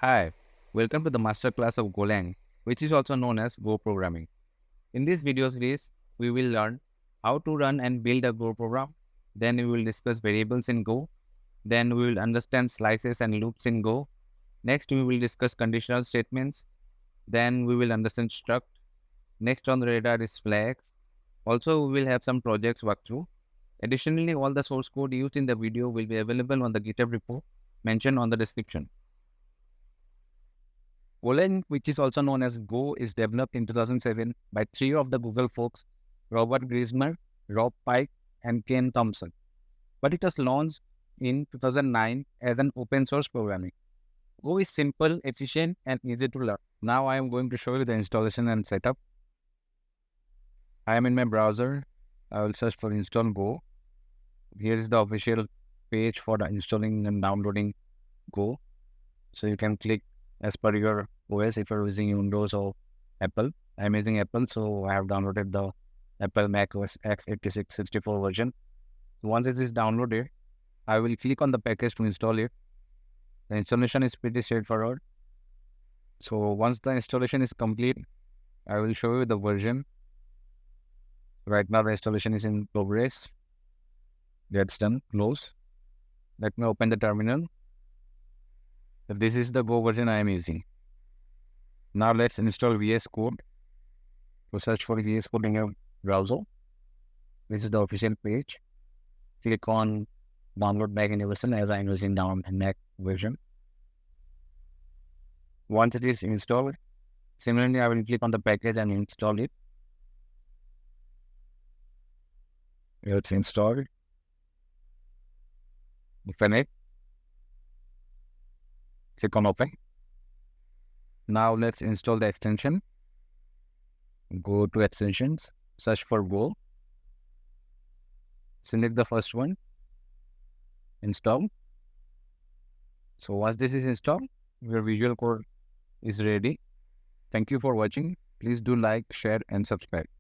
Hi, welcome to the masterclass of Golang, which is also known as Go programming. In this video series, we will learn how to run and build a Go program. Then we will discuss variables in Go. Then we will understand slices and loops in Go. Next, we will discuss conditional statements. Then we will understand struct. Next on the radar is flags. Also, we will have some projects walkthrough. Additionally, all the source code used in the video will be available on the GitHub repo mentioned on the description. Golang, which is also known as Go, is developed in 2007 by three of the Google folks, Robert Grismer, Rob Pike, and Ken Thompson. But it was launched in 2009 as an open source programming. Go is simple, efficient, and easy to learn. Now I am going to show you the installation and setup. I am in my browser. I will search for install Go. Here is the official page for the installing and downloading Go. So you can click as per your OS if you're using Windows or Apple. I'm using Apple, so I have downloaded the Apple Mac OS x86 64 version. Once it is downloaded, I will click on the package to install it. The installation is pretty straightforward. So once the installation is complete, I will show you the version. Right now the installation is in progress. That's done. Close. Let me open the terminal. This is the Go version I am using. Now let's install VS Code. So search for VS Code in your browser. This is the official page. Click on download Mac Universal as I am using down Mac version. Once it is installed, similarly I will click on the package and install it. It's installed. Open it. Click on open. Now let's install the extension. Go to extensions, search for Go. Select the first one. Install. So once this is installed, your Visual Code is ready. Thank you for watching. Please do like, share, and subscribe.